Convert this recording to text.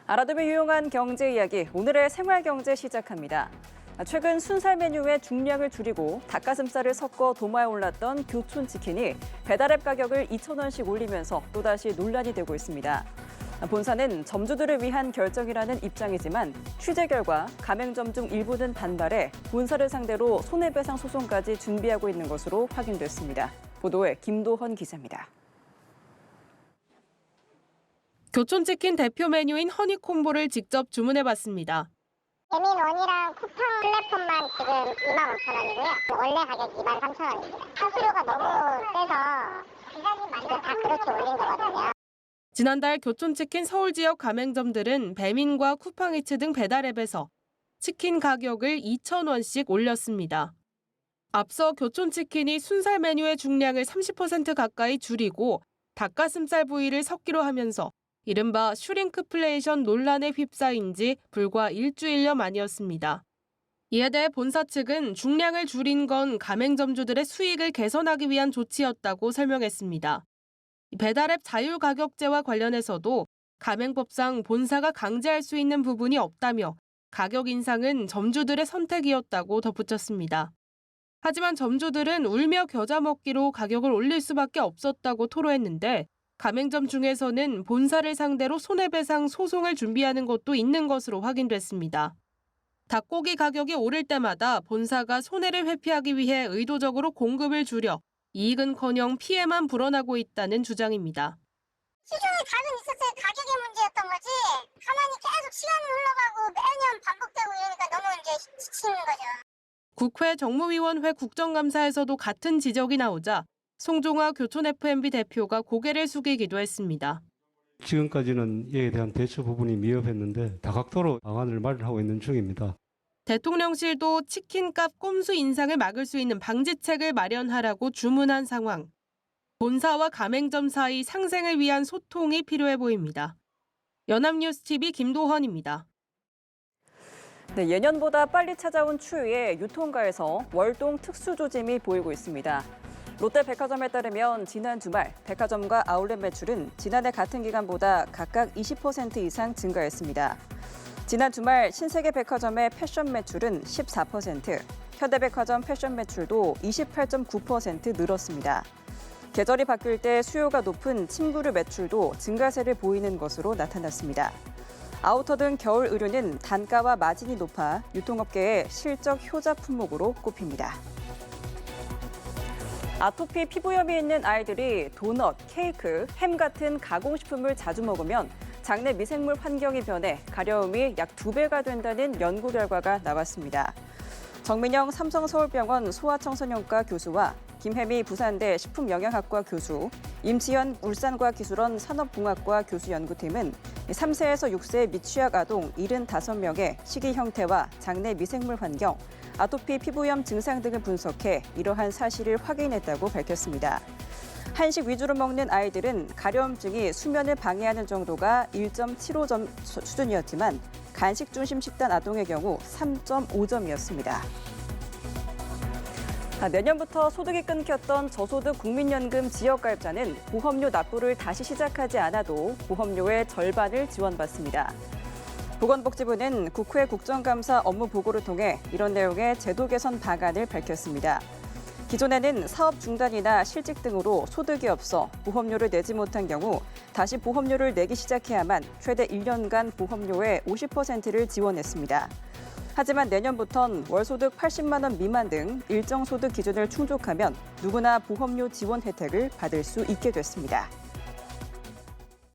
알아두면 유용한 경제 이야기, 오늘의 생활경제 시작합니다. 최근 순살 메뉴의 중량을 줄이고 닭가슴살을 섞어 도마에 올랐던 교촌치킨이 배달앱 가격을 2,000원씩 올리면서 또다시 논란이 되고 있습니다. 본사는 점주들을 위한 결정이라는 입장이지만 취재 결과 가맹점 중 일부는 반발해 본사를 상대로 손해배상 소송까지 준비하고 있는 것으로 확인됐습니다. 보도에 김도헌 기자입니다. 교촌치킨 대표 메뉴인 허니콤보를 직접 주문해봤습니다. 배민원이랑 쿠팡 플랫폼만 지금 25,000원이고요. 원래 가격 23,000원입니다. 수수료가 너무 세서 지금 다 그렇게 올린 거거든요. 지난달 교촌치킨 서울 지역 가맹점들은 배민과 쿠팡이츠 등 배달앱에서 치킨 가격을 2,000원씩 올렸습니다. 앞서 교촌치킨이 순살 메뉴의 중량을 30% 가까이 줄이고 닭가슴살 부위를 섞기로 하면서 이른바 슈링크플레이션 논란에 휩싸인 지 불과 일주일여 만이었습니다. 이에 대해 본사 측은 중량을 줄인 건 가맹점주들의 수익을 개선하기 위한 조치였다고 설명했습니다. 배달앱 자율가격제와 관련해서도 가맹법상 본사가 강제할 수 있는 부분이 없다며 가격 인상은 점주들의 선택이었다고 덧붙였습니다. 하지만 점주들은 울며 겨자 먹기로 가격을 올릴 수밖에 없었다고 토로했는데 가맹점 중에서는 본사를 상대로 손해배상 소송을 준비하는 곳도 있는 것으로 확인됐습니다. 닭고기 가격이 오를 때마다 본사가 손해를 회피하기 위해 의도적으로 공급을 줄여 이익은커녕 피해만 불어나고 있다는 주장입니다. 시중에 답은 있었어요. 가격의 문제였던 거지. 가만히 계속 시간이 흘러가고 매년 반복되고 이러니까 너무 이제 지치는 거죠. 국회 정무위원회 국정감사에서도 같은 지적이 나오자 송종화 교촌 FMB 대표가 고개를 숙이기도 했습니다. 지금까지는 이에 대한 대처 부분이 미흡했는데 다각도로 방안을 마련하고 있는 중입니다. 대통령실도 치킨값 꼼수 인상을 막을 수 있는 방지책을 마련하라고 주문한 상황. 본사와 가맹점 사이 상생을 위한 소통이 필요해 보입니다. 연합뉴스TV 김도헌입니다. 네, 예년보다 빨리 찾아온 추위에 유통가에서 월동 특수조짐이 보이고 있습니다. 롯데백화점에 따르면 지난 주말 백화점과 아울렛 매출은 지난해 같은 기간보다 각각 20% 이상 증가했습니다. 지난 주말 신세계백화점의 패션 매출은 14%, 현대백화점 패션 매출도 28.9% 늘었습니다. 계절이 바뀔 때 수요가 높은 침구류 매출도 증가세를 보이는 것으로 나타났습니다. 아우터 등 겨울 의류는 단가와 마진이 높아 유통업계의 실적 효자 품목으로 꼽힙니다. 아토피 피부염이 있는 아이들이 도넛, 케이크, 햄 같은 가공식품을 자주 먹으면 장내 미생물 환경이 변해 가려움이 약 2배가 된다는 연구 결과가 나왔습니다. 정민영 삼성서울병원 소아청소년과 교수와 김혜미 부산대 식품영양학과 교수, 임치현 울산과기술원 산업공학과 교수 연구팀은 3세에서 6세 미취학 아동 75명의 식이 형태와 장내 미생물 환경, 아토피 피부염 증상 등을 분석해 이러한 사실을 확인했다고 밝혔습니다. 한식 위주로 먹는 아이들은 가려움증이 수면을 방해하는 정도가 1.75점 수준이었지만 간식 중심 식단 아동의 경우 3.5점이었습니다. 내년부터 소득이 끊겼던 저소득 국민연금 지역가입자는 보험료 납부를 다시 시작하지 않아도 보험료의 절반을 지원받습니다. 보건복지부는 국회 국정감사 업무 보고를 통해 이런 내용의 제도 개선 방안을 밝혔습니다. 기존에는 사업 중단이나 실직 등으로 소득이 없어 보험료를 내지 못한 경우 다시 보험료를 내기 시작해야만 최대 1년간 보험료의 50%를 지원했습니다. 하지만 내년부턴 월소득 80만 원 미만 등 일정 소득 기준을 충족하면 누구나 보험료 지원 혜택을 받을 수 있게 됐습니다.